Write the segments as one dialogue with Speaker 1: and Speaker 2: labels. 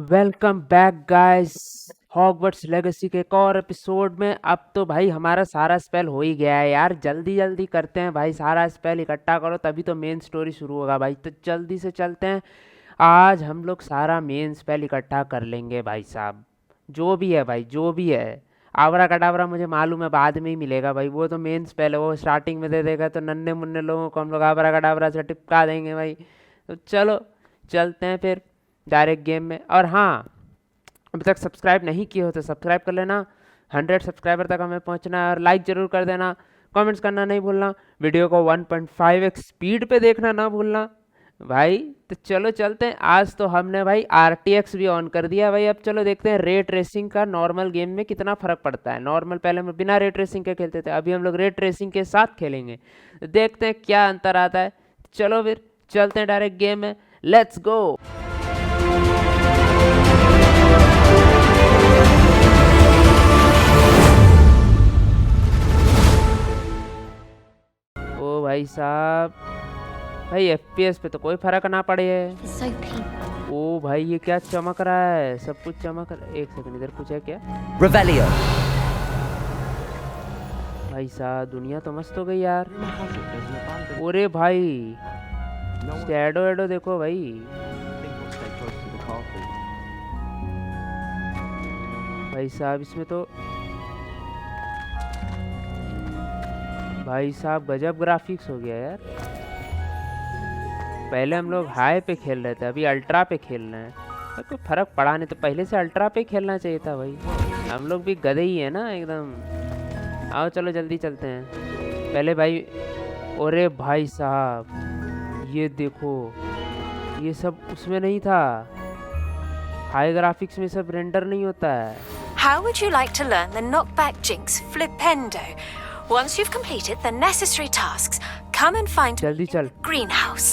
Speaker 1: Welcome back guys Hogwarts legacy के एक और एपिसोड में। अब तो भाई हमारा सारा स्पेल हो ही गया है यार। जल्दी जल्दी करते हैं भाई, सारा स्पेल इकट्ठा करो तभी तो मेन स्टोरी शुरू होगा भाई। तो जल्दी से चलते हैं। आज हम लोग सारा मेन स्पेल इकट्ठा कर लेंगे भाई साहब। जो भी है भाई, जो भी है। आवरा कटावरा मुझे मालूम है बाद में ही मिलेगा भाई, वो तो मेन स्पेल है, वो स्टार्टिंग में दे देगा तो नन्हे मुन्ने लोगों को हम लोग आवरा कटावरा से टिपका देंगे भाई। तो चलो चलते हैं फिर डायरेक्ट गेम में। और हाँ, अभी तक सब्सक्राइब नहीं किए हो तो सब्सक्राइब कर लेना। 100 सब्सक्राइबर तक हमें पहुंचना है और लाइक ज़रूर कर देना। कमेंट्स करना नहीं भूलना। वीडियो को 1.5x स्पीड पे देखना ना भूलना भाई। तो चलो चलते हैं। आज तो हमने भाई RTX भी ऑन कर दिया भाई। अब चलो देखते हैं रे ट्रेसिंग का नॉर्मल गेम में कितना फ़र्क पड़ता है। नॉर्मल पहले हम बिना रे ट्रेसिंग के खेलते थे, अभी हम लोग रे ट्रेसिंग के साथ खेलेंगे। तो देखते हैं क्या अंतर आता है। चलो फिर चलते हैं डायरेक्ट गेम में। Let's go. ओ भाई साहब, भाई FPS पे तो कोई फर्क ना पड़े है। ओ भाई ये क्या चमक रहा है, सब कुछ चमक रहा है। एक सेकंड, इधर कुछ है क्या?
Speaker 2: Revelio.
Speaker 1: भाई साहब दुनिया तो मस्त हो गई यार। ओरे भाई शैडो एडो देखो भाई। भाई साहब इसमें तो भाई साहब गजब ग्राफिक्स हो गया यार। पहले हम लोग हाई पे खेल रहे थे, अभी अल्ट्रा पे खेल रहे हैं। तो कोई फर्क पड़ा नहीं, तो पहले से अल्ट्रा पे खेलना चाहिए था भाई। हम लोग भी गधे ही है ना एकदम। आओ चलो जल्दी चलते हैं पहले भाई। ओरे भाई साहब ये देखो, ये सब उसमें नहीं था। हाई ग्राफिक्स में सब रेंडर नहीं होता है।
Speaker 3: How would you like to learn the knockback Jinx Flipendo? Once you've completed the necessary tasks, come and find
Speaker 1: जल्दी चल,
Speaker 3: greenhouse.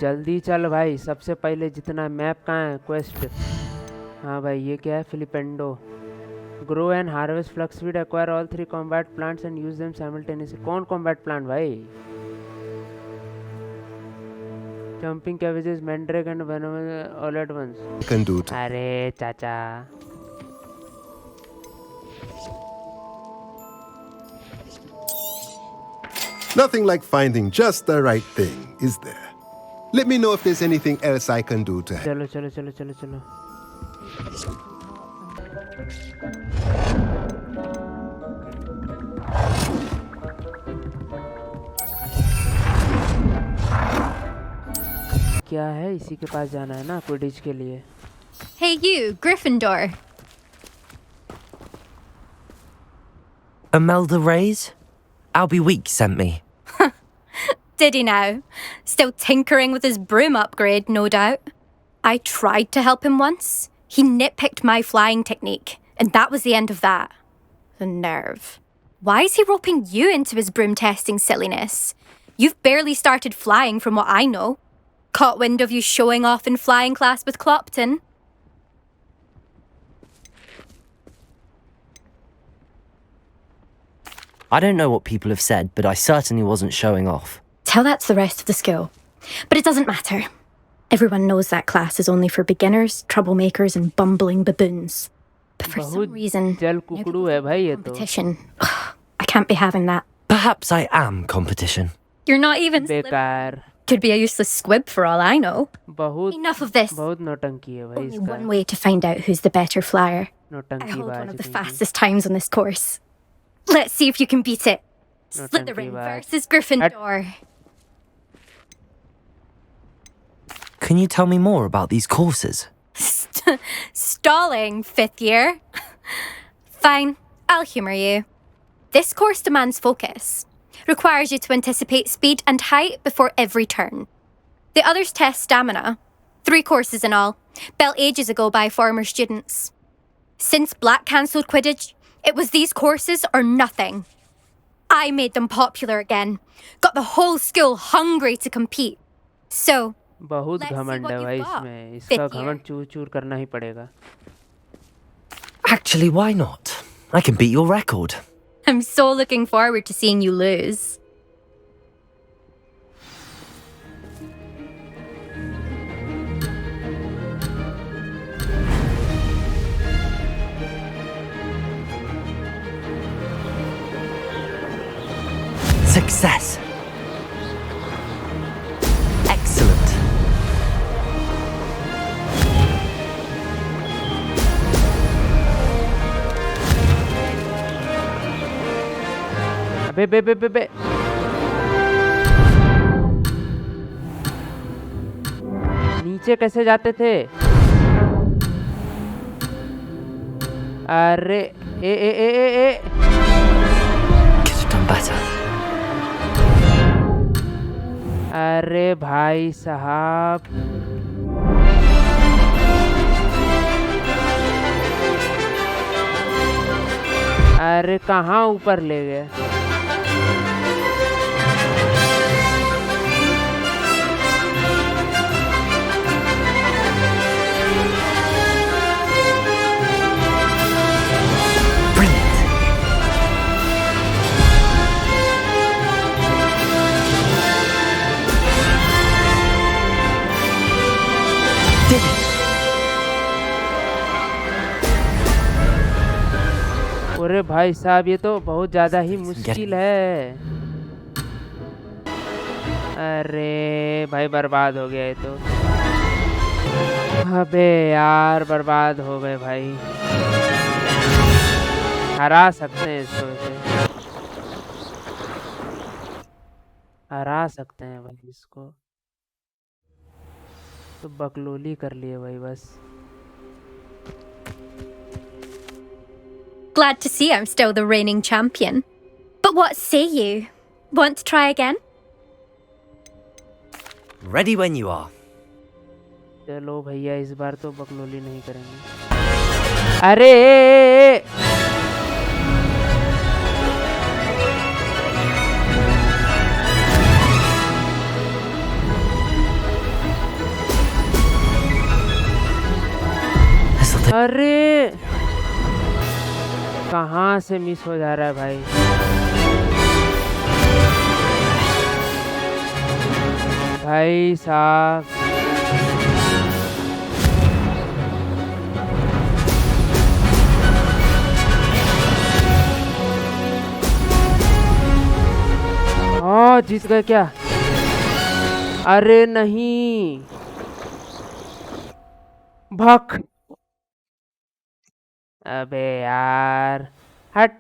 Speaker 1: जल्दी चल भाई। सबसे पहले जितना मैप कहाँ है, क्वेस्ट। हाँ भाई ये क्या है? Flipendo. Grow and harvest fluxweed, acquire all 3 combat plants and use them simultaneously. कौन कॉम्बैट प्लांट भाई? Jumping cabbages, mandrake and venom all at once.
Speaker 4: Can do it.
Speaker 1: अरे चाचा,
Speaker 4: Nothing like finding just the right thing, is there? Let me know if there's anything else I can do to help.
Speaker 1: चलो चलो चलो चलो चलो। क्या है, इसी के पास जाना है ना क्विडिच के लिए।
Speaker 5: Hey you, Gryffindor.
Speaker 2: Imelda Reyes? Albie Weeks sent me.
Speaker 5: Did he now? Still tinkering with his broom upgrade, no doubt. I tried to help him once. He nitpicked my flying technique, and that was the end of that. The nerve. Why is he roping you into his broom testing silliness? You've barely started flying from what I know. Caught wind of you showing off in flying class with Clopton.
Speaker 2: I don't know what people have said, but I certainly wasn't showing off.
Speaker 5: Tell that to the rest of the school. But it doesn't matter. Everyone knows that class is only for beginners, troublemakers, and bumbling baboons. But for some reason,
Speaker 1: जल कुकड़ू है भाई ये तो।
Speaker 5: competition. I can't be having that.
Speaker 2: Perhaps I am competition.
Speaker 5: You're not even slim.
Speaker 1: बेकार,
Speaker 5: Could be a useless squib for all I know.
Speaker 1: बहुत
Speaker 5: Enough of this.
Speaker 1: बहुत नौटंकी है भाई
Speaker 5: Only
Speaker 1: इसका।
Speaker 5: one way to find out who's the better flyer. I
Speaker 1: नौटंकी
Speaker 5: hold one of the
Speaker 1: बाज।
Speaker 5: fastest times on this course. Let's see if you can beat it. Slytherin versus Gryffindor.
Speaker 2: Can you tell me more about these courses?
Speaker 5: Stalling, 5th year. Fine, I'll humour you. This course demands focus. Requires you to anticipate speed and height before every turn. The others test stamina. 3 courses in all, built ages ago by former students. Since Black cancelled Quidditch, it was these courses or nothing. I made them popular again. Got the whole school hungry to compete. So,
Speaker 1: बहुत
Speaker 5: Let's see
Speaker 1: घमंड
Speaker 5: what
Speaker 1: है
Speaker 5: you've
Speaker 1: भाई
Speaker 5: got.
Speaker 1: इसमें। इसका
Speaker 5: Fifth year.
Speaker 1: घमंड चूर चूर करना ही पड़ेगा।
Speaker 2: Actually, why not? I can beat your record.
Speaker 5: I'm so looking forward to seeing you lose.
Speaker 2: Success. Excellent.
Speaker 1: अबे बे बे बे बे नीचे कैसे जाते थे? अरे ए
Speaker 2: Could have done better.
Speaker 1: अरे भाई साहब, अरे कहाँ ऊपर ले गए?
Speaker 2: Brilliant. Did it.
Speaker 1: अरे भाई साहब, ये तो बहुत ज़्यादा ही मुश्किल है। अरे भाई बर्बाद हो गया ये तो। अबे यार बर्बाद हो गए भाई। हरा सकते हैं इसको, इसे हरा सकते हैं भाई इसको। तो बकलोली कर लिए भाई बस।
Speaker 5: Glad to see I'm still the reigning champion. But what say you? Want to try again?
Speaker 2: Ready when you are.
Speaker 1: चलो भैया, इस बार तो बकलोली नहीं करेंगे। अरे
Speaker 2: This'll do.
Speaker 1: अरे कहाँ से मिस हो जा रहा है भाई? भाई साहब, जीत गए क्या? अरे नहीं, भक। अबे यार, हट,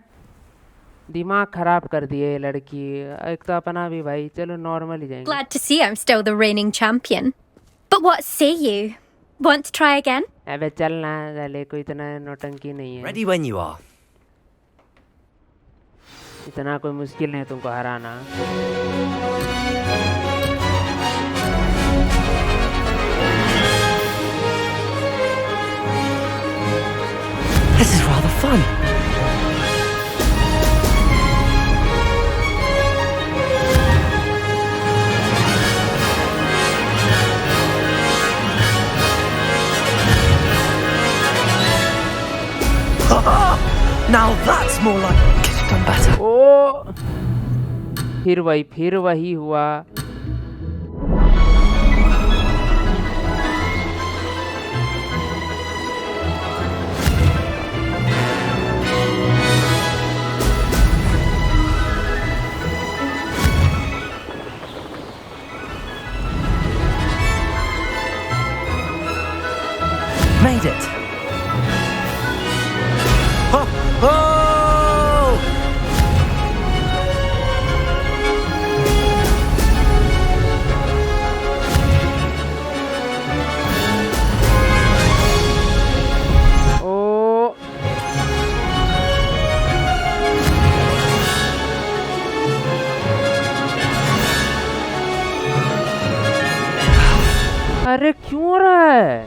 Speaker 1: दिमाग खराब कर दिए ये लड़की। एक तो अपना भी भाई। चलो नॉर्मल ही जाएंगे।
Speaker 5: Glad to see I'm still the reigning champion. But what say you? Want to try again?
Speaker 1: अबे चल ना, चले, कोई इतना नौटंकी नहीं है।
Speaker 2: Ready when you are.
Speaker 1: इतना कोई मुश्किल नहीं है तुमको हराना।
Speaker 2: This is rather fun. Now that's more like. Could have done better.
Speaker 1: ओ, फिर वही हुआ।
Speaker 2: Made it. Oh! Oh!
Speaker 1: ओ अरे क्यों हो रहा है?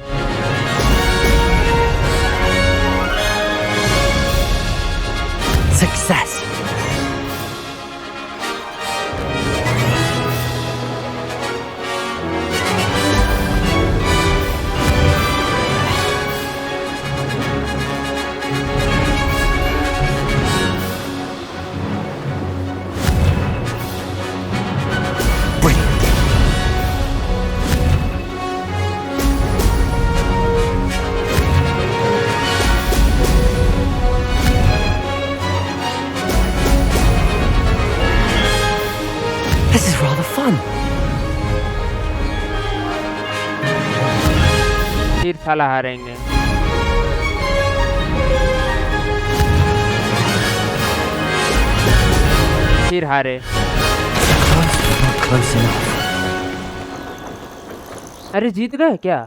Speaker 1: साला हारेंगे। फिर हारे।
Speaker 2: Not close enough.
Speaker 1: अरे जीत गए क्या?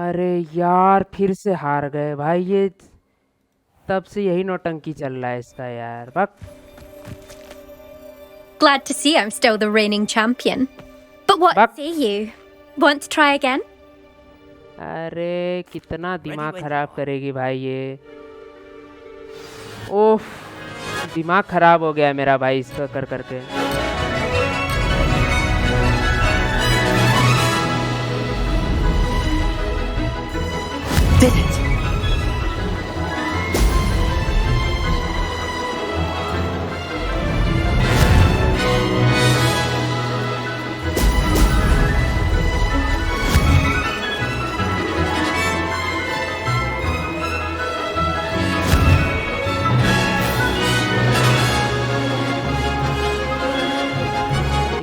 Speaker 1: अरे यार फिर से हार गए भाई। ये तब से यही नौटंकी चल रहा है इसका यार। बक
Speaker 5: Glad to see I'm still the reigning champion. But what
Speaker 1: Buck.
Speaker 5: say you? Want to try again?
Speaker 1: अरे कितना दिमाग खराब करेगी भाई ये। ओह दिमाग खराब हो गया मेरा भाई इसका कर करके।
Speaker 2: Did it?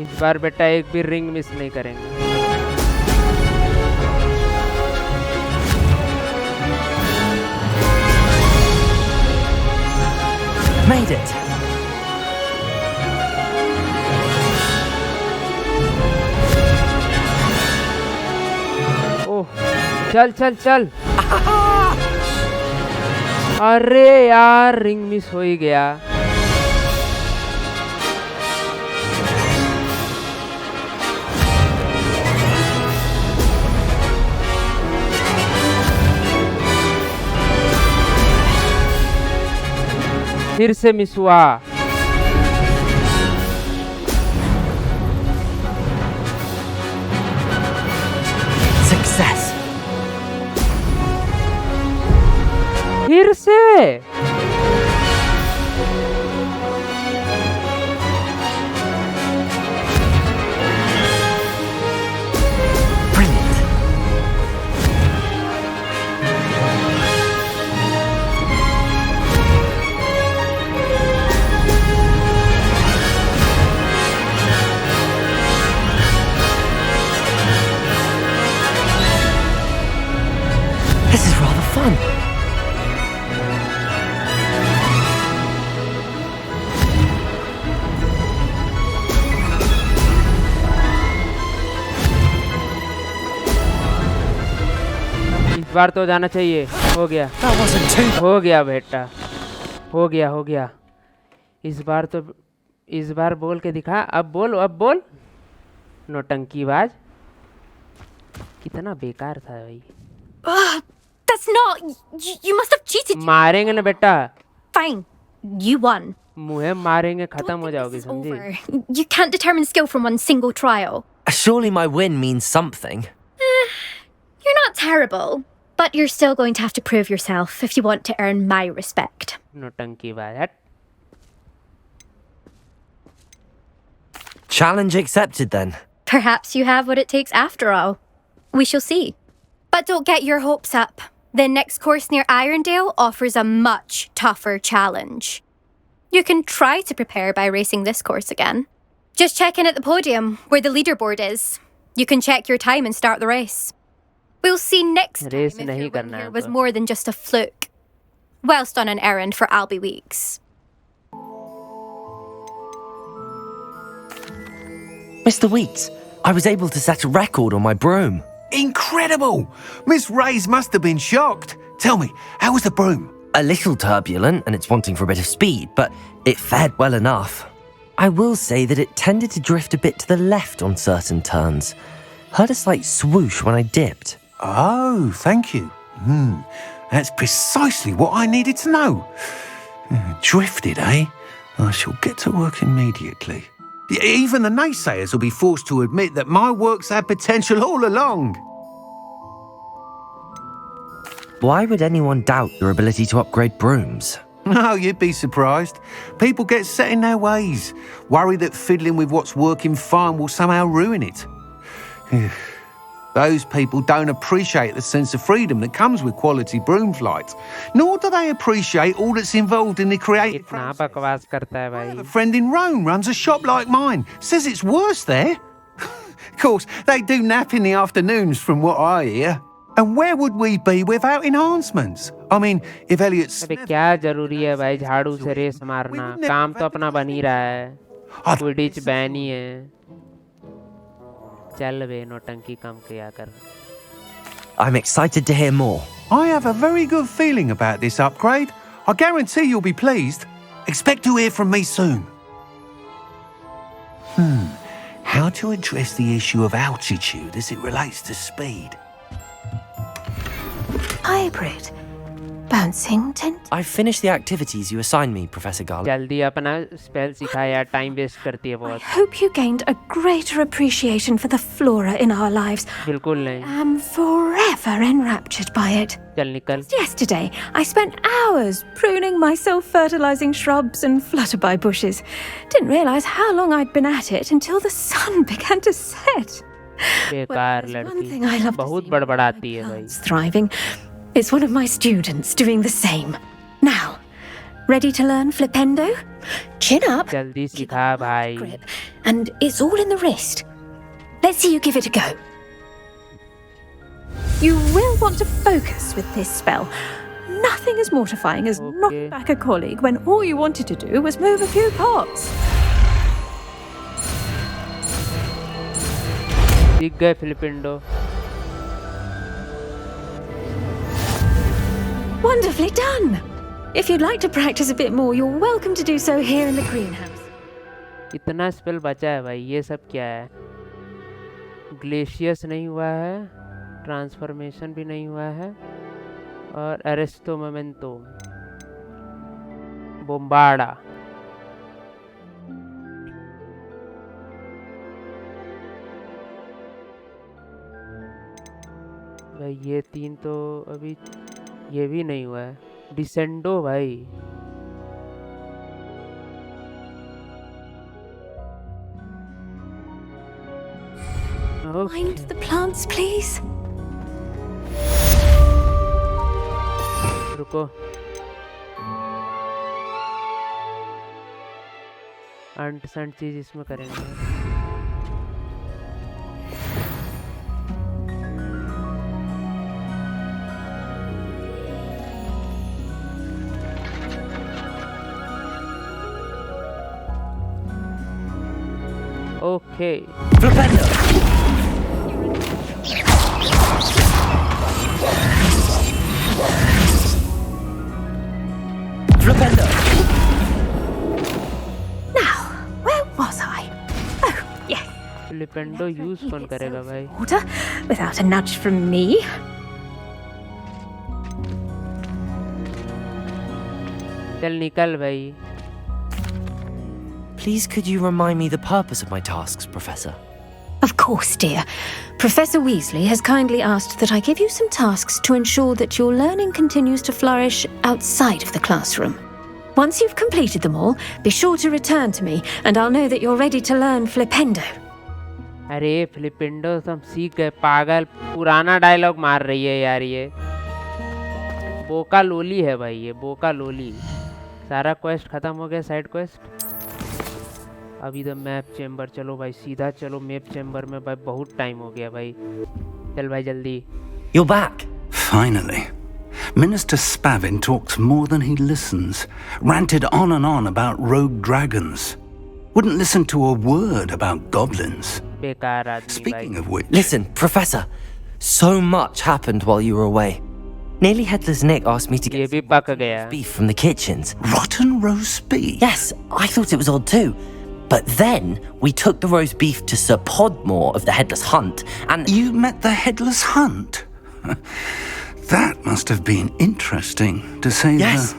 Speaker 1: इस बार बेटा एक भी रिंग मिस नहीं करेंगे।
Speaker 2: Made it.
Speaker 1: ओह चल चल चल। अरे यार रिंग मिस हो ही गया। फिर से मिस हुआ।
Speaker 2: Success.
Speaker 1: फिर से
Speaker 2: Brilliant. This is rather fun.
Speaker 1: इस बार तो जाना चाहिए। हो गया
Speaker 2: That wasn't too bad.
Speaker 1: हो गया बेटा। हो गया हो गया। इस बार बोल के दिखा। अब बोल। नौटंकीबाज। कितना बेकार था भाई।
Speaker 5: That's not. You must have cheated.
Speaker 1: मारेंगे ना बेटा।
Speaker 5: Fine. You won.
Speaker 1: मुँहे मारेंगे खत्म हो
Speaker 5: Don't think
Speaker 1: जाओगी
Speaker 5: this is
Speaker 1: समझी।
Speaker 5: over. You can't determine skill from one single trial.
Speaker 2: Surely my win means something.
Speaker 5: You're not terrible, but you're still going to have to prove yourself if you want to earn my respect.
Speaker 1: नौटंकीबाज हट।
Speaker 2: Challenge accepted then.
Speaker 5: Perhaps you have what it takes after all. We shall see. But don't get your hopes up. The next course near Irondale offers a much tougher challenge. You can try to prepare by racing this course again. Just check in at the podium, where the leaderboard is. You can check your time and start the race. We'll see next time
Speaker 1: Race
Speaker 5: if
Speaker 1: नहीं
Speaker 5: your win
Speaker 1: करना
Speaker 5: here
Speaker 1: है
Speaker 5: was
Speaker 1: तो।
Speaker 5: more than just a fluke. Whilst on an errand for Albie Weeks.
Speaker 2: Mr. Weeks, I was able to set a record on my broom.
Speaker 6: Incredible! Miss Ray's must have been shocked. Tell me, how was the broom?
Speaker 2: A little turbulent and it's wanting for a bit of speed, but it fared well enough. I will say that it tended to drift a bit to the left on certain turns. Heard a slight swoosh when I dipped.
Speaker 6: Oh, thank you. That's precisely what I needed to know. Drifted, eh? I shall get to work immediately. Even the naysayers will be forced to admit that my work's had potential all along.
Speaker 2: Why would anyone doubt your ability to upgrade brooms?
Speaker 6: No, you'd be surprised. People get set in their ways, worry that fiddling with what's working fine will somehow ruin it. Those people don't appreciate the sense of freedom that comes with quality broom flight, nor do they appreciate all that's involved in the creative
Speaker 1: कितना
Speaker 6: process.
Speaker 1: बकवास करता है
Speaker 6: I have
Speaker 1: भाई।
Speaker 6: a friend in Rome runs a shop like mine. Says it's worse there. Of course, they do nap in the afternoons from what I hear. And where would we be without enhancements? I mean, if Elliot's...
Speaker 1: अबे क्या जरूरी है भाई झाड़ू से race मारना, काम तो अपना बन ही रहा है, क्विडिच बैन ही है। चल बे नौटंकी कम किया कर।
Speaker 2: I'm excited to hear more.
Speaker 6: I have a very good feeling about this upgrade. I guarantee you'll be pleased. Expect to hear from me soon. How to address the issue of altitude as it relates to speed?
Speaker 3: Hybrid. Bouncing tent.
Speaker 2: I've finished the activities you assigned me, Professor Garland.
Speaker 1: जल्दी अपना spell सिखा यार, time waste करती है
Speaker 3: I
Speaker 1: बहुत।
Speaker 3: hope you gained a greater appreciation for the flora in our lives.
Speaker 1: बिल्कुल नहीं।
Speaker 3: I'm forever enraptured by it.
Speaker 1: चल निकल।
Speaker 3: Yesterday, I spent hours pruning my self-fertilizing shrubs and flutterby bushes. Didn't realize how long I'd been at it until the sun began to set.
Speaker 1: बेकार
Speaker 3: There's one thing I
Speaker 1: लड़की,
Speaker 3: love to
Speaker 1: बहुत
Speaker 3: see
Speaker 1: बड़बड़ाती है भाई।
Speaker 3: plants thriving. It's one of my students doing the same. Now, ready to learn flipendo? Chin up.
Speaker 1: जल्दी सिखा भाई।
Speaker 3: Grip, and it's all in the wrist. Let's see you give it a go. You will want to focus with this spell. Nothing as mortifying as knocking back a colleague when all you wanted to do was move a few pots.
Speaker 1: सीख गए फिलिपिंडो।
Speaker 3: Wonderfully done. If you'd like to practice a bit more, you're welcome to do so here in the greenhouse.
Speaker 1: इतना spell बचा है भाई, ये सब क्या है? ग्लेशियस नहीं हुआ है, ट्रांसफॉर्मेशन भी नहीं हुआ है, और अरेस्टो मोमेंटो, बोम्बार्डा। भाई ये तीन तो अभी, ये भी नहीं हुआ है। डिसेंडो भाई,
Speaker 3: Mind the plants, please.
Speaker 1: रुको, अंट संट चीज इसमें करेंगे। Okay,
Speaker 2: Flipendo! Flipendo!
Speaker 3: Now, where was I? Oh, yes.
Speaker 1: Flipendo use कौन करेगा भाई?
Speaker 3: Order without a nudge from me.
Speaker 1: चल निकल भाई।
Speaker 2: Please, could you remind me the purpose of my tasks, Professor?
Speaker 3: Of course, dear. Professor Weasley has kindly asked that I give you some tasks to ensure that your learning continues to flourish outside of the classroom. Once you've completed them all, be sure to return to me, and I'll know that you're ready to learn flipendo.
Speaker 1: अरे फ्लिपेंडो तो हम सीख गए, पागल पुराना dialogue मार रही है यार ये। बोका लोली है भाई, ये बोका लोली। सारा क्वेस्ट खत्म हो गया, साइड क्वेस्ट। अभी द मैप चेम्बर, चलो भाई सीधा चलो मैप चेम्बर में भाई, बहुत टाइम हो गया भाई। चल भाई जल्दी।
Speaker 2: You're back!
Speaker 6: Finally. Minister Spavin talks more than he listens. Ranted on and on about rogue dragons. Wouldn't listen to a word about goblins.
Speaker 1: बेकार आदमी
Speaker 6: Speaking
Speaker 1: भाई।
Speaker 6: of which...
Speaker 2: Listen, Professor, so much happened while you were away. Nearly Headless Nick asked me to
Speaker 1: ये
Speaker 2: get
Speaker 1: भी पक गया।
Speaker 2: beef from the kitchens.
Speaker 6: Rotten roast beef?
Speaker 2: Yes, I thought it was odd too. But then we took the roast beef to Sir Podmore of the Headless Hunt, and
Speaker 6: You met the Headless Hunt? That must have been interesting, to say
Speaker 2: yes,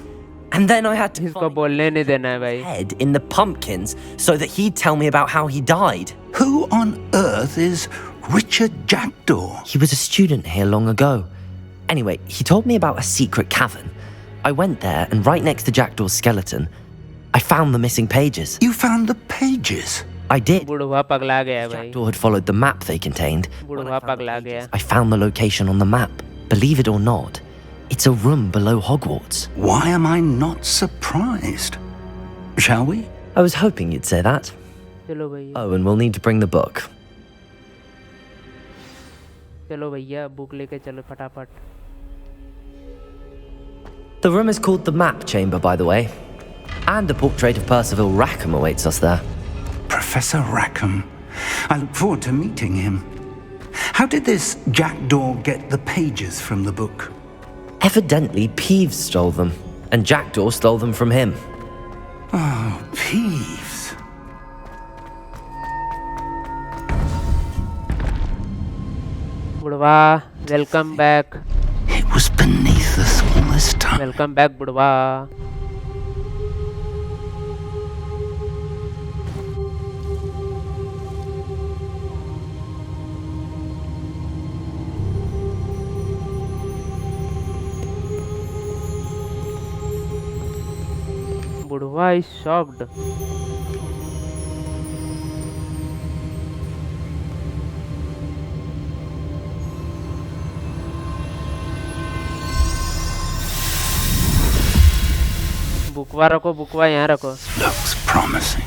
Speaker 2: and then I had to
Speaker 1: इसको
Speaker 2: find
Speaker 1: बोलने नहीं देना है भाई।
Speaker 2: his head in the pumpkins so that he'd tell me about how he died.
Speaker 6: Who on earth is Richard Jackdaw?
Speaker 2: He was a student here long ago. Anyway, he told me about a secret cavern. I went there, and right next to Jackdaw's skeleton, I found the missing pages.
Speaker 6: You found the pages?
Speaker 2: I did.
Speaker 1: बुढ़वा पगला गया भाई।
Speaker 2: Jackdaw had followed the map they contained.
Speaker 1: बुढ़वा पगला गया।
Speaker 2: I found the location on the map. Believe it or not, it's a room below Hogwarts.
Speaker 6: Why am I not surprised? Shall we?
Speaker 2: I was hoping you'd say that.
Speaker 1: चलो भाई।
Speaker 2: Oh, and we'll need to bring the book.
Speaker 1: चलो भैया book लेके चलो फटाफट।
Speaker 2: The room is called the Map Chamber, by the way. And a portrait of Percival Rackham awaits us there.
Speaker 6: Professor Rackham. I look forward to meeting him. How did this jackdaw get the pages from the book?
Speaker 2: Evidently, Peeves stole them, and Jackdaw stole them from him.
Speaker 6: Oh, Peeves.
Speaker 1: Budhwa welcome back.
Speaker 6: It was beneath us all this time.
Speaker 1: Welcome back Budhwa. Budhwa is shocked. बुकवा रखो, बुकवा यहाँ रखो।
Speaker 6: Looks promising.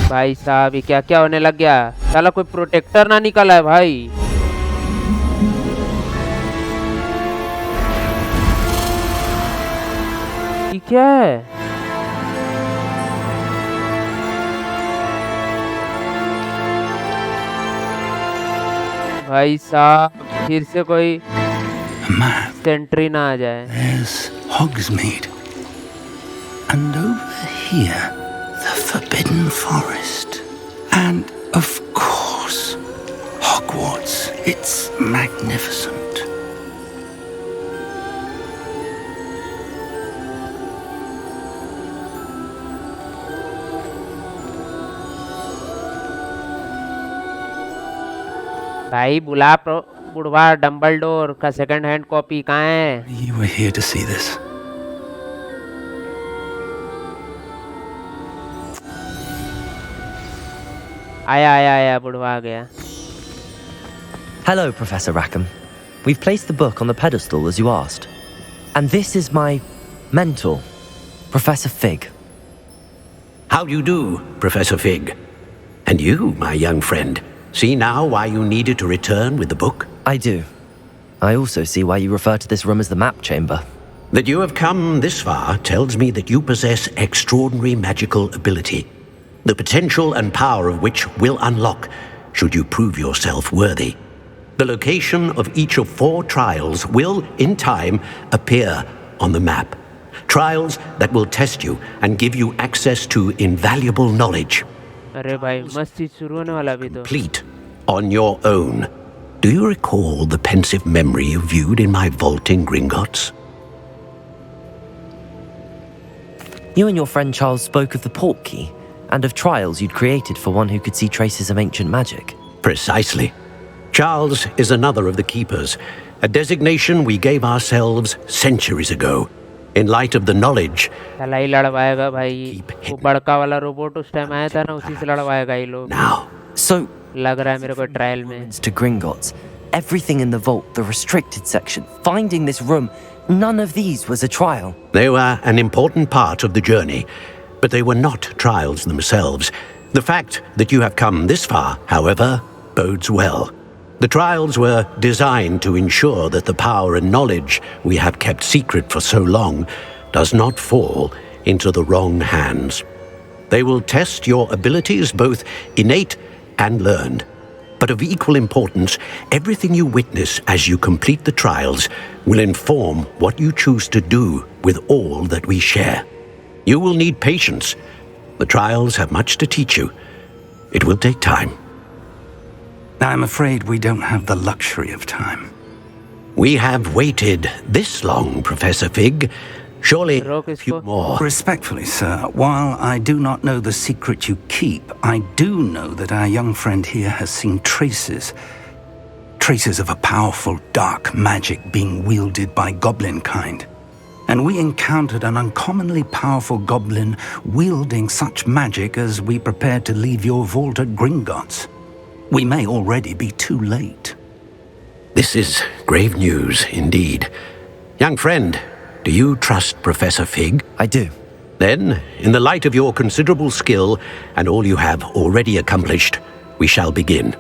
Speaker 1: भाई साहब ये क्या क्या होने लग गया? साला कोई प्रोटेक्टर ना निकला है भाई। ये क्या है? भाई साहब फिर से कोई सेंट्री ना आ जाए।
Speaker 6: There's Hogsmeade. And over here, the Forbidden Forest. And, of course, Hogwarts. It's magnificent.
Speaker 1: भाई बुढ़वा डम्बलडोर का सेकंड हैंड कॉपी कहाँ है?
Speaker 6: You were here to see this.
Speaker 1: आया बुढ़वा आ गया।
Speaker 2: Hello, Professor Rackham. We've placed the book on the pedestal as you asked. And this is my mentor, Professor Fig.
Speaker 7: How do you do, Professor Fig? And you, my young friend, see now why you needed to return with the book?
Speaker 2: I do. I also see why you refer to this room as the Map Chamber.
Speaker 7: That you have come this far tells me that you possess extraordinary magical ability, the potential and power of which will unlock should you prove yourself worthy. The location of each of 4 trials will, in time, appear on the map. Trials that will test you and give you access to invaluable knowledge.
Speaker 1: अरे भाई मस्त चीज शुरू होने वाला अभी तो।
Speaker 7: Complete on your own. Do you recall the pensive memory you viewed in my vault in Gringotts?
Speaker 2: You and your friend Charles spoke of the port key and of trials you'd created for one who could see traces of ancient magic.
Speaker 7: Precisely. Charles is another of the keepers, a designation we gave ourselves centuries ago, in light of the knowledge.
Speaker 1: साला ही लड़वाएगा भाई। वो बड़का वाला robot उस time आया था ना, उसी से लड़वाएगा ये लोग।
Speaker 7: Now,
Speaker 2: So,
Speaker 1: लग रहा है मेरे को ट्रायल में।
Speaker 2: to Gringotts, everything in the vault, the restricted section, finding this room, none of these was a trial.
Speaker 7: they were an important part of the journey, but they were not trials themselves. The fact that you have come this far, however, bodes well. The trials were designed to ensure that the power and knowledge we have kept secret for so long does not fall into the wrong hands. They will test your abilities, both innate and learned. But of equal importance, everything you witness as you complete the trials will inform what you choose to do with all that we share. You will need patience. The trials have much to teach you. It will take time.
Speaker 6: I'm afraid we don't have the luxury of time.
Speaker 7: We have waited this long, Professor Fig. Surely a few more.
Speaker 6: Respectfully, sir, while I do not know the secret you keep, I do know that our young friend here has seen traces of a powerful dark magic being wielded by goblin kind. And we encountered an uncommonly powerful goblin wielding such magic as we prepared to leave your vault at Gringotts. We may already be too late.
Speaker 7: This is grave news indeed. Young friend, Do you trust Professor Fig?
Speaker 2: I do.
Speaker 7: Then, in the light of your considerable skill and all you have already accomplished, we shall begin.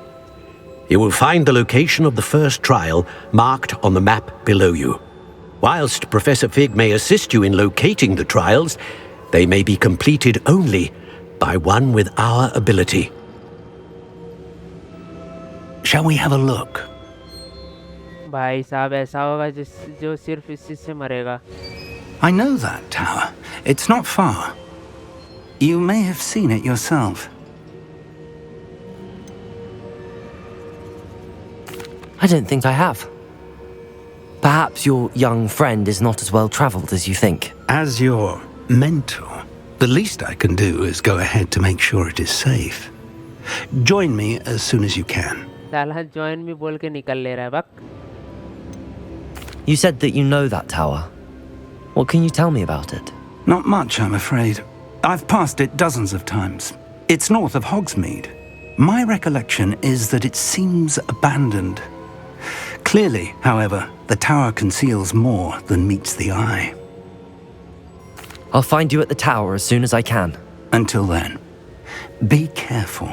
Speaker 7: You will find the location of the first trial marked on the map below you. Whilst Professor Fig may assist you in locating the trials, they may be completed only by one with our ability.
Speaker 6: Shall we have a look?
Speaker 1: भाई साहब ऐसा होगा जो सिर्फ इसी से मरेगा.
Speaker 6: I know that tower. It's not far. You may have seen it yourself.
Speaker 2: I don't think I have. Perhaps your young friend is not as well travelled as you think.
Speaker 6: As your mentor, the least I can do is go ahead to make sure it is safe. Join me as soon as you can.
Speaker 1: साला join me बोल के निकल ले रहा है बक.
Speaker 2: You said that you know that tower. What can you tell me about it?
Speaker 6: Not much, I'm afraid. I've passed it dozens of times. It's north of Hogsmeade. My recollection is that it seems abandoned. Clearly, however, the tower conceals more than meets the eye.
Speaker 2: I'll find you at the tower as soon as I can.
Speaker 6: Until then, be careful,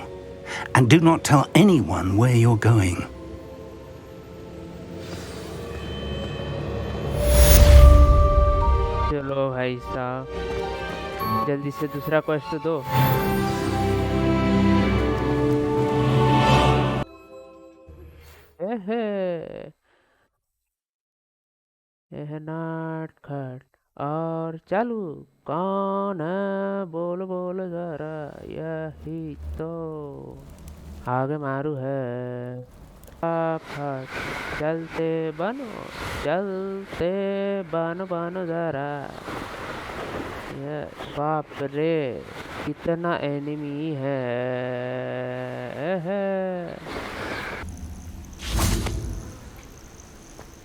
Speaker 6: and do not tell anyone where you're going.
Speaker 1: चलो भाई साहब जल्दी से दूसरा question दो. नाट खट और चालू. कौन है बोलो बोलो जरा यही तो आगे मारू है. फट चलते बनो बनो जरा. ये बाप रे कितना एनिमी है.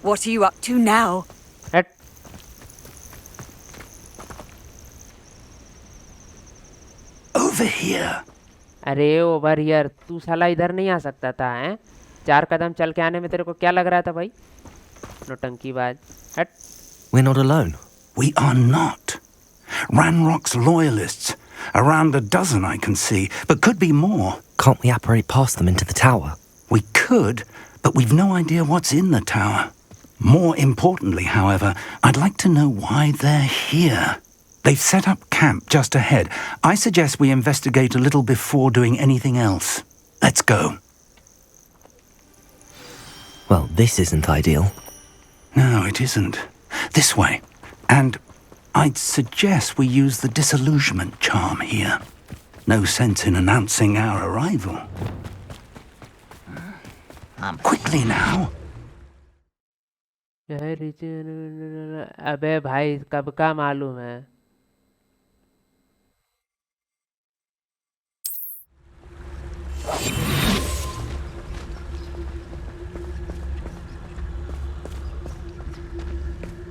Speaker 8: What are you up to now?
Speaker 1: हट.
Speaker 6: Over here.
Speaker 1: अरे ओवर हियर तू साला इधर नहीं आ सकता था हैं. 4 कदम चल के आने में तेरे को क्या लग रहा था भाई. नौटंकीबाज. हट.
Speaker 2: We're not alone.
Speaker 6: We are not. Ranrock's loyalists. Around a dozen I can see, but could be more.
Speaker 2: Can't we apparate past them into the tower?
Speaker 6: We could, but we've no idea what's in the tower. More importantly, however, I'd like to know why they're here. They've set up camp just ahead. I suggest we investigate a little before doing anything else. Let's go.
Speaker 2: Well, this isn't ideal.
Speaker 6: No, it isn't. This way. And I'd suggest we use the disillusionment charm here. No sense in announcing our arrival. Quickly now.
Speaker 1: अबे भाई कब का मालूम है.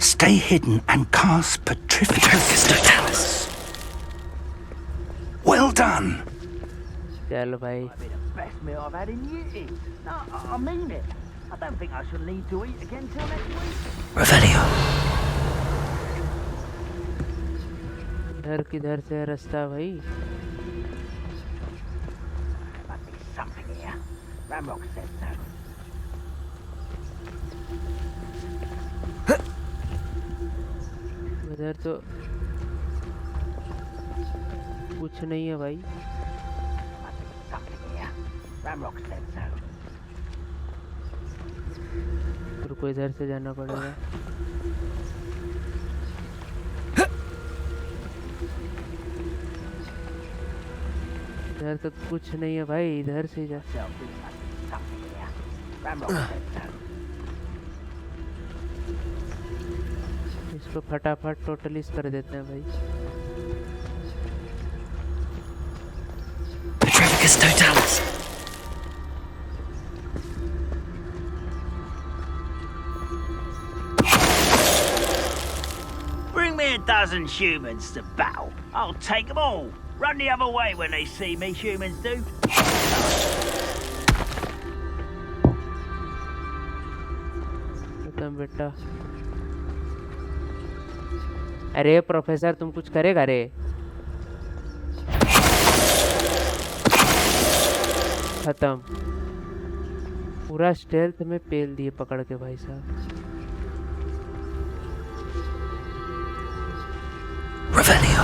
Speaker 6: Stay hidden and cast Petrificus. Well done.
Speaker 1: चलो भाई.
Speaker 9: Best meal I've had in years. No, I mean it. I don't think I shall need to eat again till next week.
Speaker 2: Revelio.
Speaker 1: इधर किधर से रास्ता भाई.
Speaker 9: Must be something here. Ramrock said so.
Speaker 1: इधर तो कुछ नहीं है भाई.
Speaker 9: Must be something here. Ramrock said so.
Speaker 1: रुको इधर से जाना पड़ेगा. इधर तो कुछ नहीं है भाई. इधर से जा. इसको फटाफट टोटलिस कर देते हैं भाई.
Speaker 2: Petrificus totalis.
Speaker 9: Bring me a dozen humans to battle. I'll take them all. Run the other way when they see me, humans do.
Speaker 1: खत्म बेटा. अरे प्रोफेसर तुम कुछ करेगा रे? खत्म। पूरा स्टेल्थ में पेल दिए पकड़ के भाई साहब।
Speaker 2: Revelio.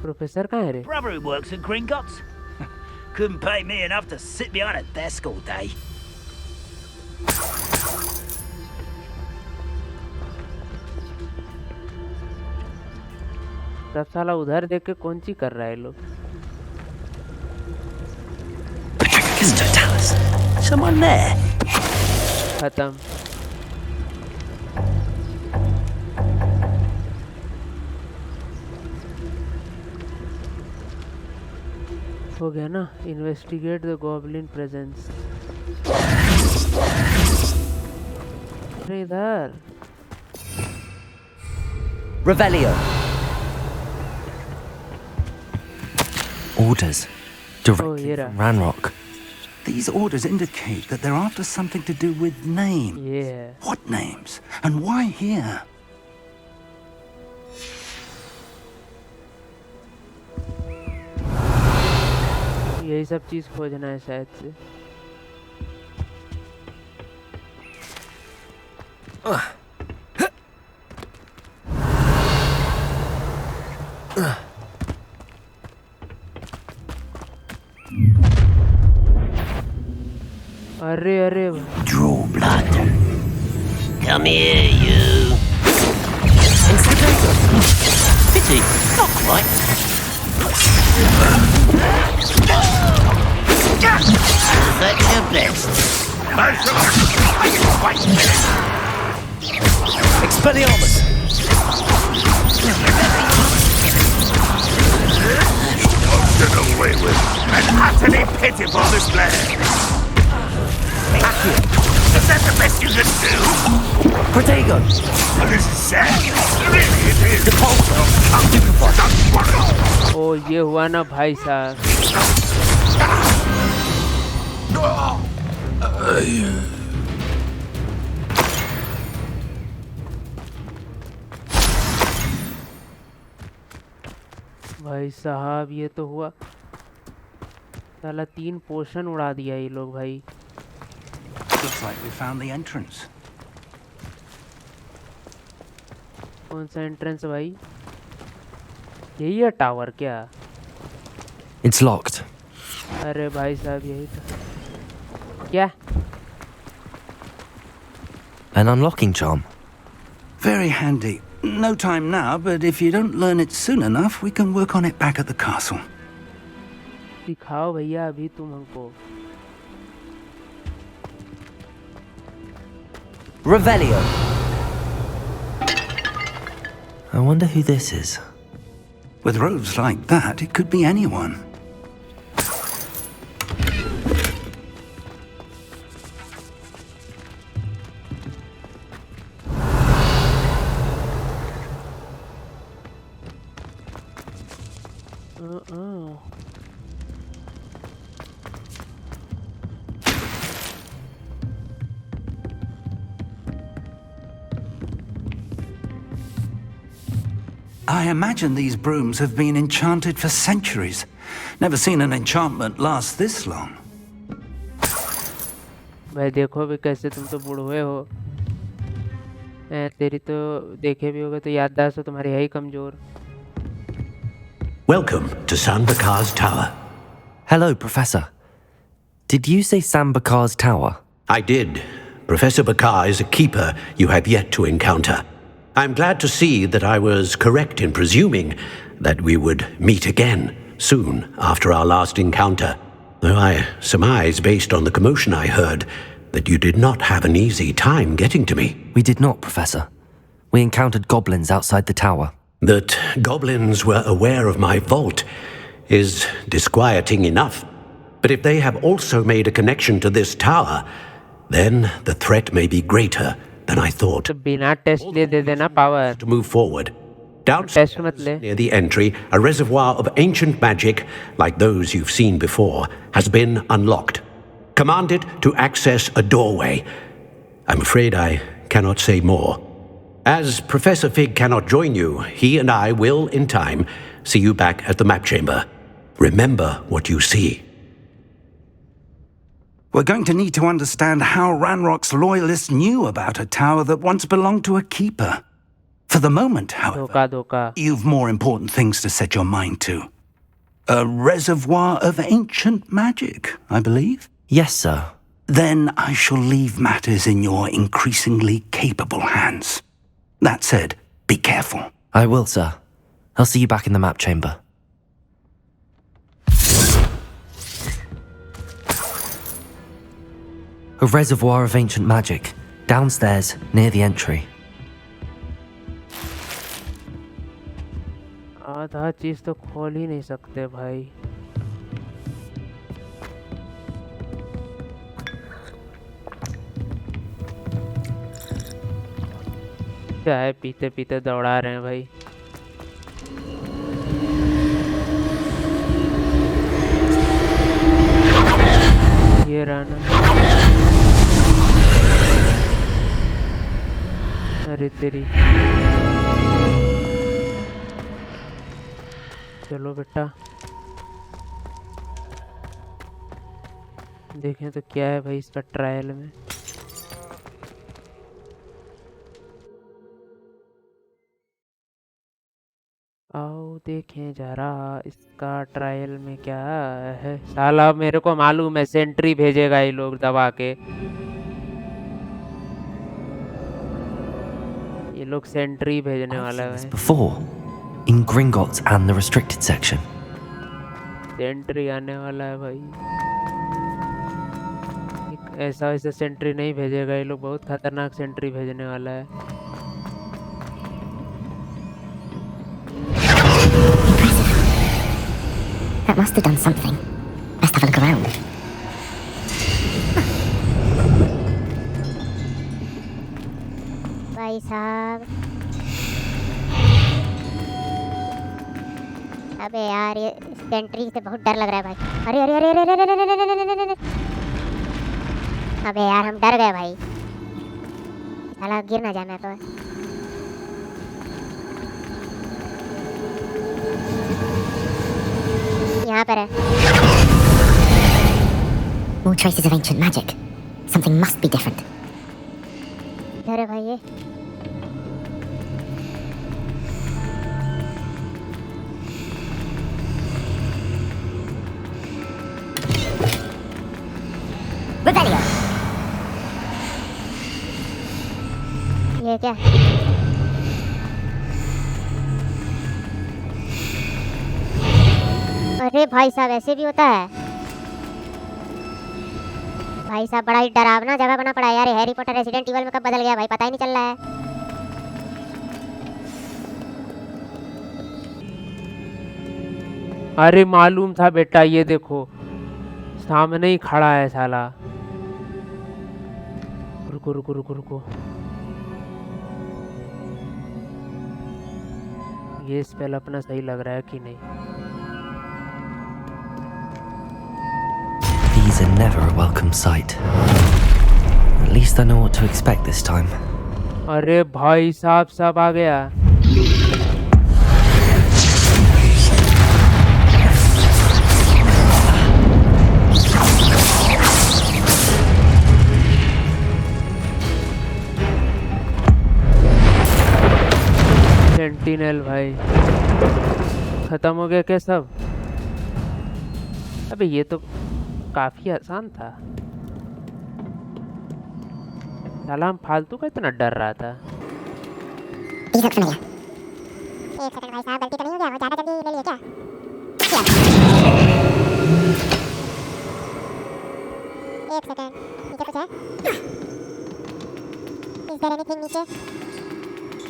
Speaker 1: प्रोफेसर कहाँ है रे?
Speaker 9: Brother who works at Gringotts. Couldn't pay me enough to sit behind a desk all day.
Speaker 1: सब साला उधर देख के कौन सी कर रहा है लोग?
Speaker 2: Patricus Totalis. Someone there?
Speaker 1: खत्म। हो गया ना? Investigate the goblin presence. अरे इधर
Speaker 2: Revelio. Orders. Directly
Speaker 1: yeah.
Speaker 2: from Ranrock.
Speaker 6: These orders indicate that they're after something to do with names.
Speaker 1: Yeah.
Speaker 6: What names? And why here?
Speaker 1: यही सब चीज खोजना है शायद से। अरे अरे
Speaker 7: Draw blood. Come here, you. Pity, not quite. But you're blessed.
Speaker 2: Expelliarmus!
Speaker 10: Get away with an utterly pitiful display. Is that the best you can do?
Speaker 2: Protego!
Speaker 10: This is sad. Really it is.
Speaker 1: ओ ये हुआ ना भाई साहब। भाई साहब ये तो हुआ साला 3 पोर्शन उड़ा दिया ये लोग भाई।
Speaker 6: Looks like we found the entrance.
Speaker 1: कौन सा एंट्रेंस भाई? यही है टावर क्या?
Speaker 2: It's locked.
Speaker 1: अरे भाई साहब यही था क्या?
Speaker 2: An unlocking charm.
Speaker 6: Very handy. No time now, but if you don't learn it soon enough, we can work on it back at the castle.
Speaker 1: दिखाओ भैया अभी तुम हमको।
Speaker 2: Revelio. I wonder who this is.
Speaker 6: With robes like that, it could be anyone. I imagine these brooms have been enchanted for centuries. Never seen an enchantment last this long.
Speaker 1: भाई देखो भी कैसे तुम तो बूढ़े हो। तेरी तो देखे भी होगा तो याददाश्त तो तुम्हारी है ही कमजोर।
Speaker 7: Welcome to Sambakar's Tower.
Speaker 2: Hello, Professor. Did you say Sambakar's Tower?
Speaker 7: I did. Professor Bakar is a keeper you have yet to encounter. I'm glad to see that I was correct in presuming that we would meet again soon after our last encounter, though I surmise, based on the commotion I heard, that you did not have an easy time getting to me.
Speaker 2: We did not, Professor. We encountered goblins outside the tower.
Speaker 7: That goblins were aware of my vault is disquieting enough. But if they have also made a connection to this tower, then the threat may be greater than I thought.
Speaker 1: तो बिना test ले दे देना power.
Speaker 7: To move forward. Downstairs,
Speaker 1: test मत ले।
Speaker 7: near the entry, a reservoir of ancient magic, like those you've seen before, has been unlocked. Commanded to access a doorway. I'm afraid I cannot say more. As Professor Fig cannot join you, he and I will, in time, see you back at the map chamber. Remember what you see.
Speaker 11: We're going to need to understand how Ranrock's loyalists knew about a tower that once belonged to a keeper. For the moment, however, you've more important things to set your mind to. A reservoir of ancient magic, I believe?
Speaker 2: Yes, sir.
Speaker 11: Then I shall leave matters in your increasingly capable hands. That said, be careful.
Speaker 2: I will, sir. I'll see you back in the map chamber. A reservoir of ancient magic, downstairs, near the entry.
Speaker 1: आधा चीज तो खोल ही नहीं सकते भाई। क्या है, पीते पीते दौड़ा रहे हैं भाई। ये रहा। अरे तेरी, चलो बेटा देखें तो क्या है भाई इसका ट्रायल में। आओ देखें जरा इसका ट्रायल में क्या है। साला मेरे को मालूम है सेंट्री भेजेगा ये लोग दबा के। ये लोग सेंट्री भेजने वाला है।
Speaker 2: Before, in Gringotts and the restricted section.
Speaker 1: Sentry आने वाला है भाई। ऐसा वैसे सेंट्री नहीं भेजेगा ये लोग, बहुत खतरनाक सेंट्री भेजने वाला है।
Speaker 12: That must have done something. Best have a look around.
Speaker 13: भाई साहब, अबे यार ये सेंट्री से बहुत डर लग रहा है भाई। अरे अरे अरे अरे अरे अरे अरे अरे, अबे यार हम डर गए भाई। साला गिर ना जाए मैं तो। यहाँ पर है।
Speaker 12: More traces of ancient magic. Something must be different.
Speaker 13: इधर है भाई ये।
Speaker 12: Rebellion.
Speaker 13: ये क्या? अरे भाई साहब ऐसे भी होता है? भाई साहब बड़ा ही डरावना जगह बना पड़ा है यार। हैरी पॉटर रेसिडेंट इवल में कब बदल गया भाई, पता ही नहीं चल रहा है।
Speaker 1: अरे मालूम था बेटा, ये देखो सामने ही खड़ा है साला। रुको रुको रुको रुको, ये स्पेल अपना सही लग रहा है कि नहीं?
Speaker 2: These are never a welcome sight. At least I know what to expect this time.
Speaker 1: अरे भाई साहब सब आ गया। सेंटिनल भाई खत्म हो गया क्या सब? अबे ये तो काफी आसान था। साला हम फालतू का इतना डर रहा था।
Speaker 13: एक सेकंड भाई साहब, गलती तो नहीं हो गया? वो ज्यादा जल्दी ले लिया क्या? एक सेकंड, नीचे कुछ है? इस तरह एनीथिंग नीचे?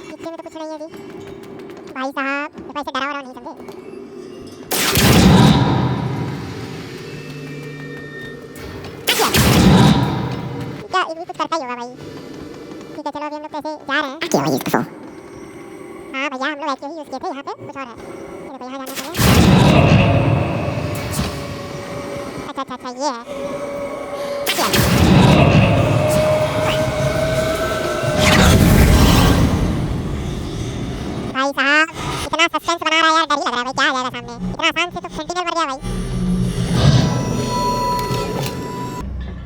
Speaker 13: नीचे में तो कुछ नहीं है अभी। भाई साहब तो ऐसे डरा हुआ नहीं समझे? क्या ये भी कुछ करता ही होगा भाई। ठीक है चलो अभी हम लोग कैसे जा रहे हैं? हाँ भैया हम लोग ऐसे ही यूज़ किए थे, यहाँ पे कुछ और है। ये देखो यहाँ जाना पड़ेगा। अच्छा अच्छा अच्छा ये है। भाई साहब, इतना सस्पेंस बना रहा है यार, डर ही लग रहा है भाई, क्या आ जाएगा सामने। इतना आसान से तो सेंटिनल मर गया भाई।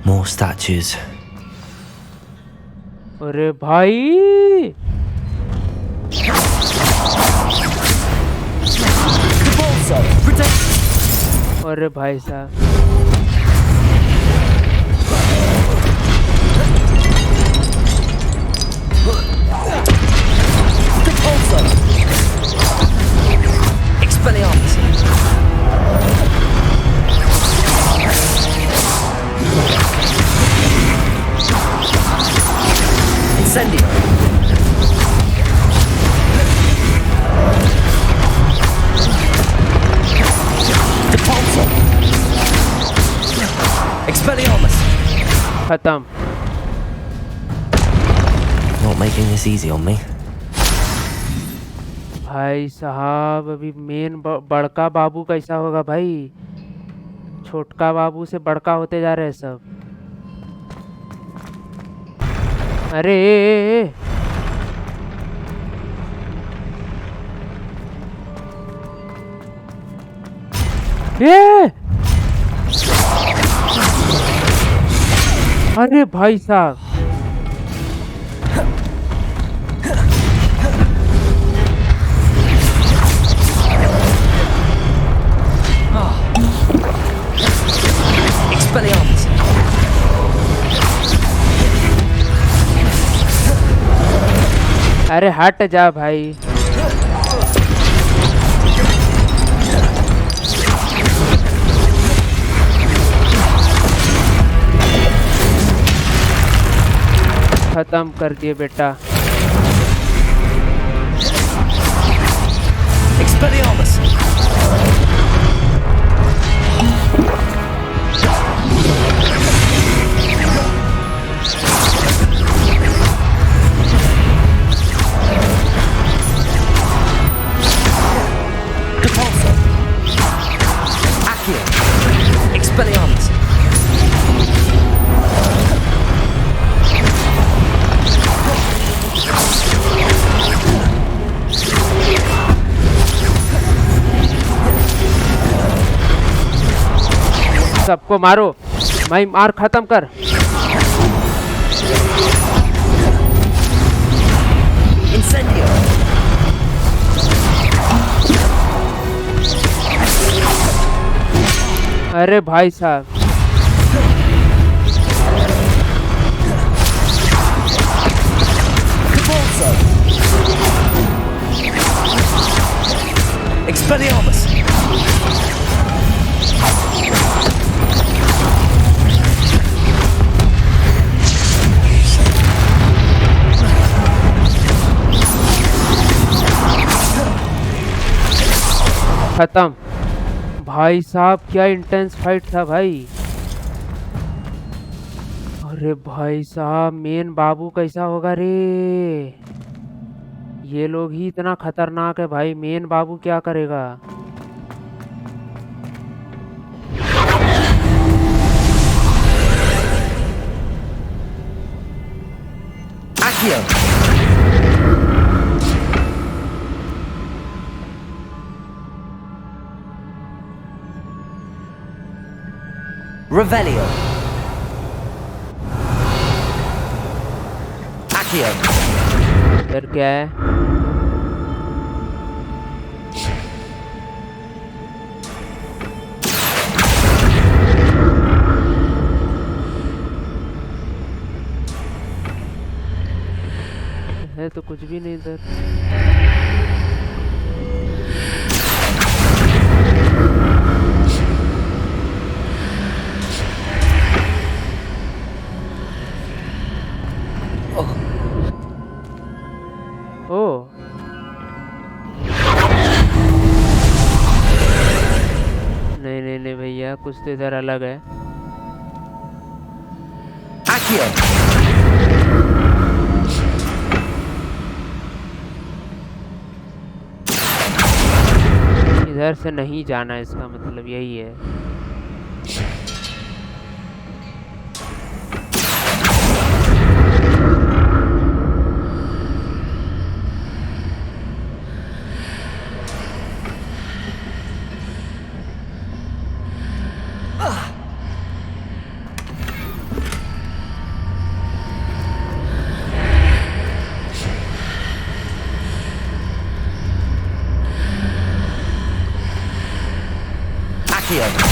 Speaker 2: More statues.
Speaker 1: अरे भाई अरे भाई साहब
Speaker 2: Expelliarmus. Incendio. Depulso. Expelliarmus.
Speaker 1: खत्म।
Speaker 2: Not making this easy on me.
Speaker 1: भाई साहब अभी मेन बड़का बाबू कैसा होगा भाई, छोटका बाबू से बड़का होते जा रहे हैं सब। अरे ए अरे भाई साहब
Speaker 2: Expelliarmus.
Speaker 1: अरे हट जा भाई। खत्म कर दिए बेटा।
Speaker 2: Expelliarmus. Depulso. Accio. Expelliarmus.
Speaker 1: सबको मारो भाई, मार खत्म कर।
Speaker 2: Incendio.
Speaker 1: अरे भाई साहब
Speaker 2: Depulso. Expelliarmus.
Speaker 1: खत्म। भाई साहब क्या इंटेंस फाइट था भाई। अरे भाई साहब मेन बाबू कैसा होगा रे, ये लोग ही इतना खतरनाक है भाई, मेन बाबू क्या करेगा।
Speaker 2: Accio. Revelio. Accio.
Speaker 1: फिर क्या है? है तो कुछ भी नहीं इधर। ओ नहीं नहीं नहीं भैया, कुछ तो इधर अलग है।
Speaker 2: Accio.
Speaker 1: इधर से नहीं जाना, इसका मतलब यही है।
Speaker 2: Accio.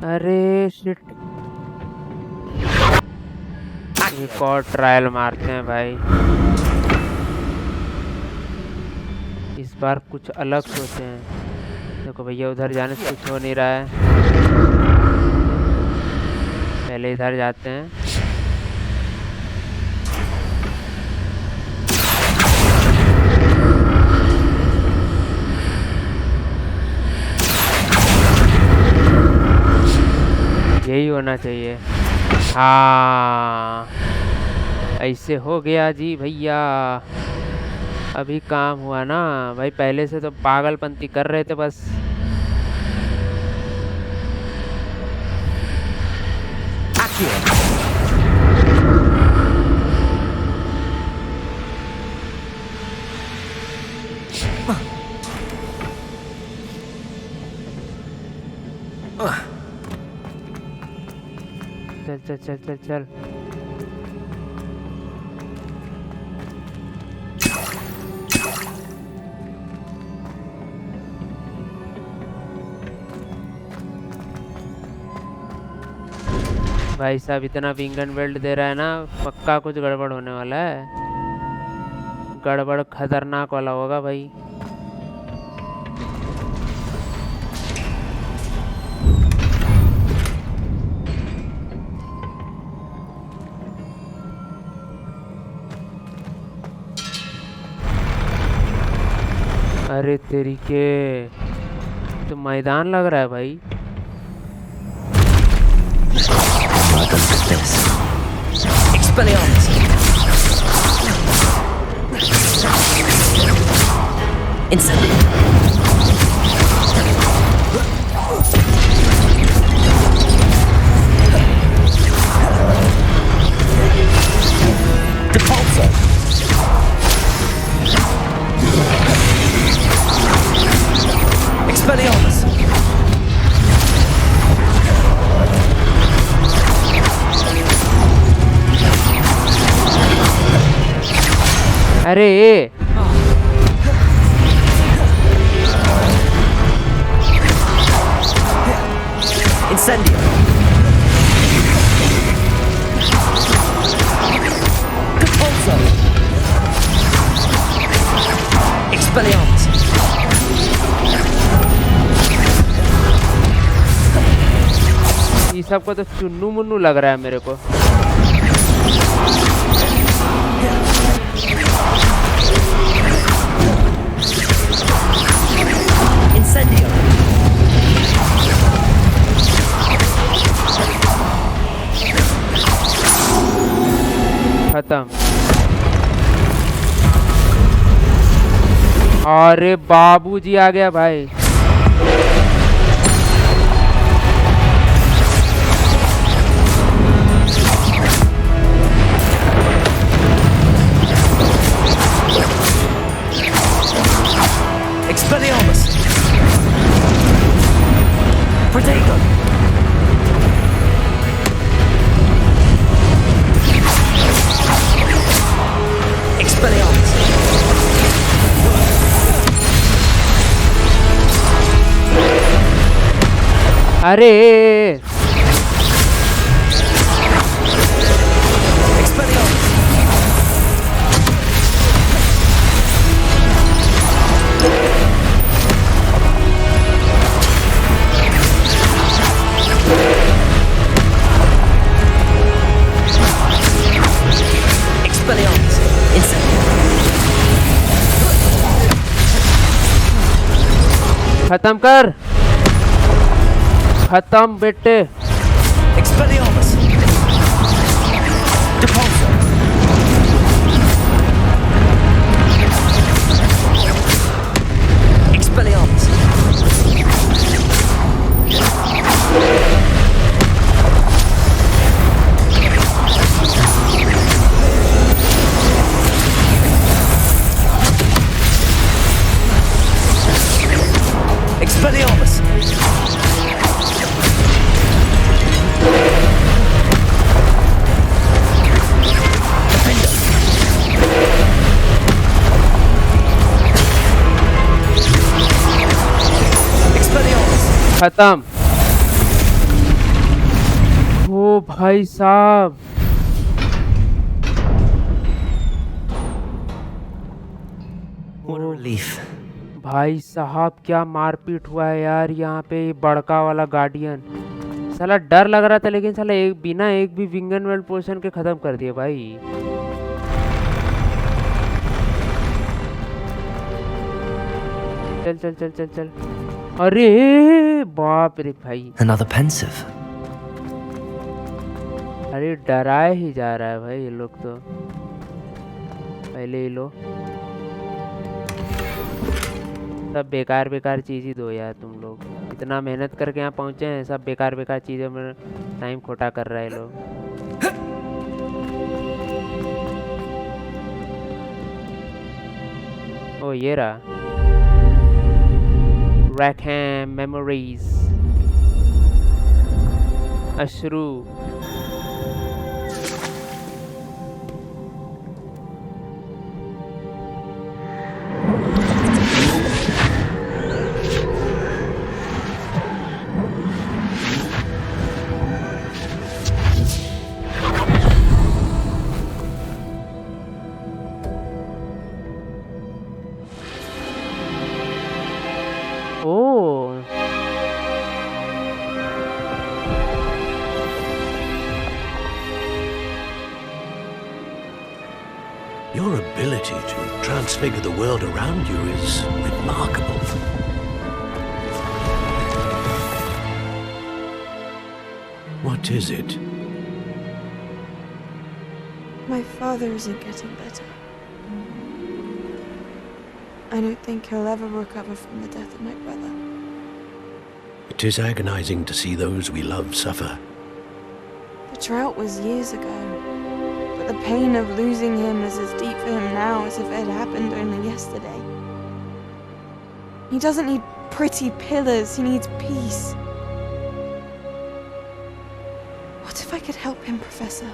Speaker 1: अरे शिट, एक और ट्रायल मारते हैं भाई। इस बार कुछ अलग सोचे हैं। देखो भैया, उधर जाने से कुछ हो नहीं रहा है, पहले इधर जाते हैं। यही होना चाहिए। हाँ, ऐसे हो गया जी भैया, अभी काम हुआ ना भाई। पहले से तो पागलपंती कर रहे थे बस। चल चल चल चल चल। भाई साहब, इतना विंग एंड वेल्ड दे रहा है ना, पक्का कुछ गड़बड़ होने वाला है। गड़बड़ खतरनाक वाला होगा भाई। अरे तेरी के, तो मैदान लग रहा है भाई।
Speaker 2: Expelliarmus. Incendio. Depulso. Expelliarmus.
Speaker 1: अरे
Speaker 2: Incendio. Depulso. Expelliarmus.
Speaker 1: ये सब को तो चुन्नू मुन्नू लग रहा है मेरे को।
Speaker 2: Incendio.
Speaker 1: खत्म। अरे बाबूजी आ गया भाई।
Speaker 2: Expelliarmus. Protego. Expelliarmus.
Speaker 1: अरे
Speaker 2: Expelliarmus. Expelliarmus. Incendio.
Speaker 1: खत्म कर, खत्म बेटे।
Speaker 2: Expelliarmus. Depulso. Expelliarmus.
Speaker 1: खत्म। ओ भाई साहब,
Speaker 2: What a relief.
Speaker 1: भाई साहब क्या मारपीट हुआ है यार यहाँ पे। बड़का वाला गार्डियन, साला डर लग रहा था लेकिन साला एक बिना एक भी विंगन वेल्ड पोशन के खत्म कर दिए भाई। चल चल चल चल चल। अरे बाप रे भाई,
Speaker 2: Another pensive.
Speaker 1: अरे डराए ही जा रहा है भाई ये लोग तो। पहले ही लो, सब बेकार बेकार चीज़ ही दो यार। तुम लोग इतना मेहनत करके यहाँ पहुँचे हैं, सब बेकार बेकार चीज़ों में टाइम खोटा कर रहे हैं लोग। ओ ये रहा, Rackham memories, अश्रु।
Speaker 7: Your ability to transfigure the world around you is remarkable. What is it?
Speaker 14: My father isn't getting better. I don't think he'll ever recover from the death of my brother.
Speaker 7: It is agonizing to see those we love suffer.
Speaker 14: The drought was years ago, but the pain of losing him is as deep for him now as if it had happened only yesterday. He doesn't need pretty pillars, he needs peace. What if I could help him, Professor?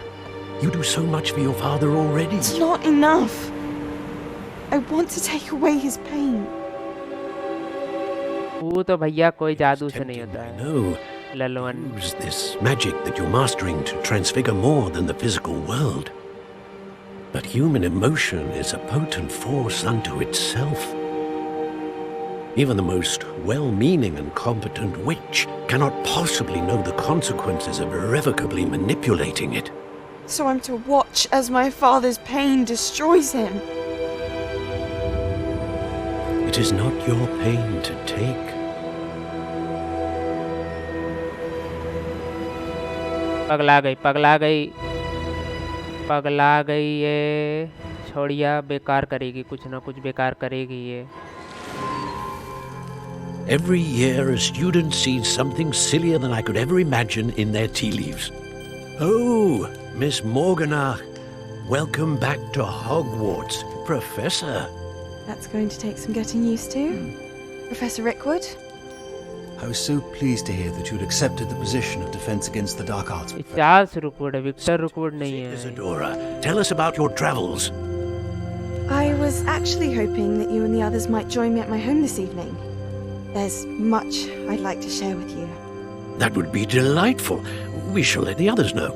Speaker 7: You do so much for your father already.
Speaker 14: It's not enough. I want to take away his pain.
Speaker 1: वो तो भैया कोई जादू से नहीं होता है।
Speaker 7: No.
Speaker 1: ललवन।
Speaker 7: Use this magic that you're mastering to transfigure more than the physical world. But human emotion is a potent force unto itself. Even the most well-meaning and competent witch cannot possibly know the consequences of irrevocably manipulating it.
Speaker 14: So I'm to watch as my father's pain destroys him.
Speaker 7: It is not your pain to take.
Speaker 1: पगला गई, पगला गई, पगला गई ये। छोड़िया, बेकार करेगी, कुछ ना कुछ बेकार करेगी ये।
Speaker 7: Every year a student sees something sillier than I could ever imagine in their tea leaves. Oh, Miss Morgana, welcome back to Hogwarts, Professor.
Speaker 14: That's going to take some getting used to. Professor Rickwood?
Speaker 15: I was so pleased to hear that you'd accepted the position of Defense Against the Dark Arts.
Speaker 1: Charles Rookwood है, Victor Rookwood नहीं है।
Speaker 7: Isadora, tell us about your travels.
Speaker 14: I was actually hoping that you and the others might join me at my home this evening. There's much I'd like to share with you.
Speaker 7: That would be delightful. We shall let the others know.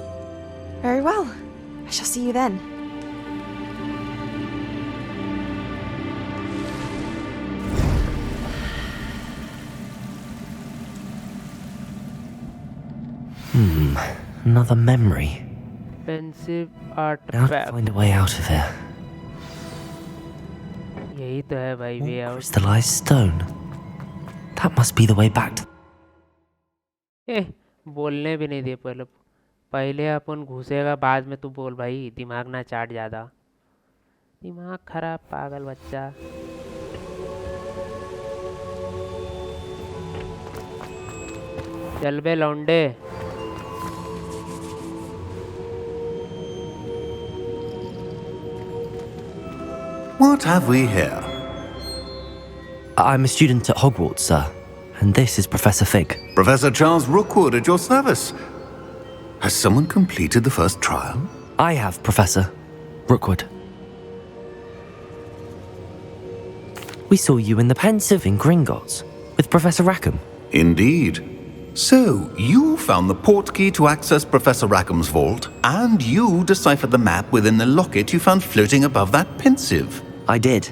Speaker 14: Very well. I shall see you then.
Speaker 2: Another memory.
Speaker 1: Pensive
Speaker 2: Now
Speaker 1: artifact.
Speaker 2: to find a way out of here.
Speaker 1: यही तो है भाई, way out.
Speaker 2: Crystallized stone. That must be the way back to...
Speaker 1: बोलने भी नहीं दे पहले। पहले अपन घुसेगा, बाद में तू बोल भाई। दिमाग ना चाट ज्यादा, दिमाग खराब पागल बच्चा। चल बे लौंडे।
Speaker 6: What have we here?
Speaker 2: I'm a student at Hogwarts, sir. And this is Professor Fig.
Speaker 6: Professor Charles Rookwood at your service. Has someone completed the first trial?
Speaker 2: I have, Professor Rookwood. We saw you in the Pensive in Gringotts with Professor Rackham.
Speaker 10: Indeed. So, you found the port key to access Professor Rackham's vault, and you deciphered the map within the locket you found floating above that pensive.
Speaker 2: I did.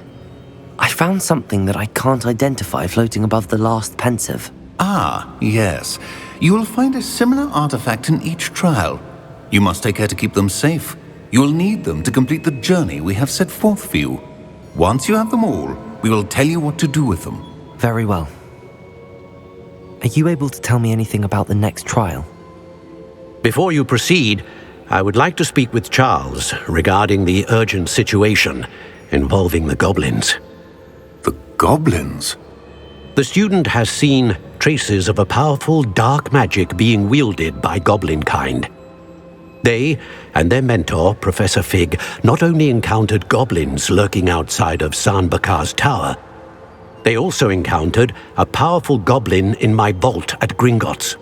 Speaker 2: I found something that I can't identify floating above the last pensive.
Speaker 10: Ah, yes. You will find a similar artifact in each trial. You must take care to keep them safe. You'll need them to complete the journey we have set forth for you. Once you have them all, we will tell you what to do with them.
Speaker 2: Very well. Are you able to tell me anything about the next trial?
Speaker 7: Before you proceed, I would like to speak with Charles regarding the urgent situation involving the goblins.
Speaker 10: The goblins?
Speaker 7: The student has seen traces of a powerful dark magic being wielded by goblin kind. They and their mentor, Professor Fig, not only encountered goblins lurking outside of Sanbakar's tower, they also encountered a powerful goblin in my vault at Gringotts.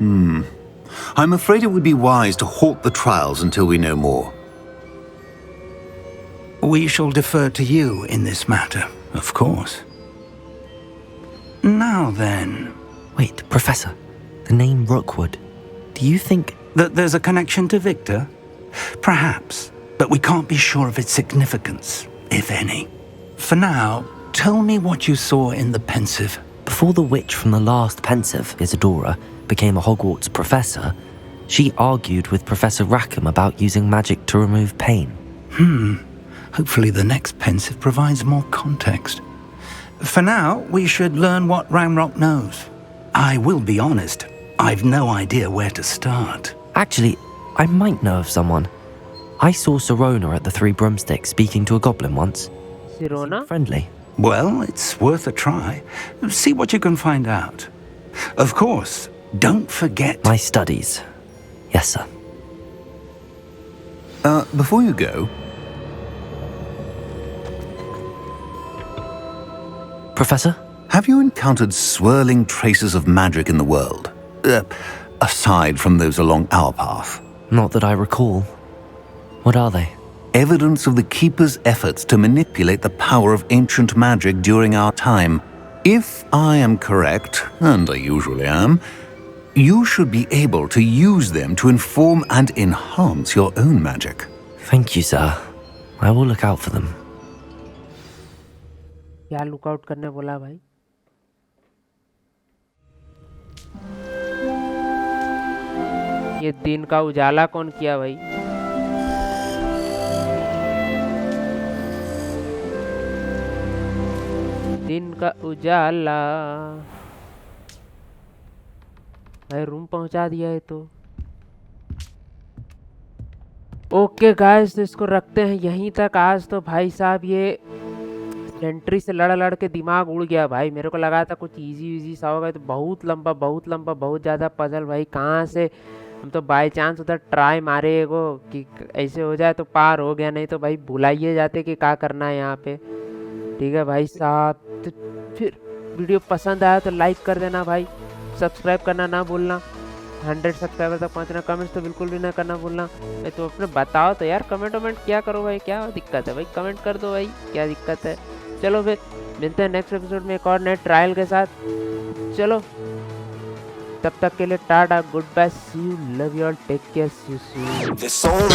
Speaker 10: I'm afraid it would be wise to halt the trials until we know more.
Speaker 11: We shall defer to you in this matter, of course. Now then...
Speaker 2: Wait, Professor. The name Rookwood. Do you think...
Speaker 11: that there's a connection to Victor? Perhaps, but we can't be sure of its significance, if any. For now, tell me what you saw in the Pensive.
Speaker 2: Before the witch from the last Pensive, Isadora, became a Hogwarts professor, she argued with Professor Rackham about using magic to remove pain.
Speaker 11: Hopefully the next Pensive provides more context. For now, we should learn what Ranrock knows. I will be honest, I've no idea where to start.
Speaker 2: Actually, I might know of someone. I saw Sirona at the Three Broomsticks speaking to a goblin once.
Speaker 1: Sirona?
Speaker 2: Friendly.
Speaker 11: Well, it's worth a try. See what you can find out. Of course, don't forget...
Speaker 2: my studies. Yes, sir.
Speaker 10: Before you go...
Speaker 2: Professor?
Speaker 10: Have you encountered swirling traces of magic in the world? Aside from those along our path?
Speaker 2: Not that I recall. What are they?
Speaker 10: Evidence of the Keeper's efforts to manipulate the power of ancient magic during our time. If I am correct, and I usually am, you should be able to use them to inform and enhance your own magic.
Speaker 2: Thank you, sir. I will look out for them.
Speaker 1: क्या lookout करने बोला भाई? ये दिन का उजाला कौन किया भाई? दिन का उजाला भाई रूम पहुंचा दिया है तो ओके गाइस, तो इसको रखते हैं यहीं तक आज। तो भाई साहब ये सेंट्री से लड़ के दिमाग उड़ गया भाई। मेरे को लगा था कुछ इजी सा होगा, तो बहुत लंबा बहुत ज़्यादा पजल भाई। कहाँ से हम तो बाय चांस उधर ट्राई मारे एगो कि ऐसे हो जाए तो पार हो गया, नहीं तो भाई भुलाइए जाते कि क्या करना है यहाँ पे। ठीक है भाई साहब, तो फिर वीडियो पसंद आया तो लाइक कर देना भाई, सब्सक्राइब करना ना भूलना, 100 सब्सक्राइबर तक पहुँचना, कमेंट्स तो बिल्कुल भी ना करना भूलना। भाई तो अपने बताओ तो यार, कमेंट क्या करो भाई, क्या दिक्कत है भाई, कमेंट कर दो भाई, क्या दिक्कत है। चलो फिर मिलते हैं नेक्स्ट एपिसोड में एक और नए ट्रायल के साथ। चलो तब तक के लिए tata, goodbye, see you, love you all, take care, see you soon.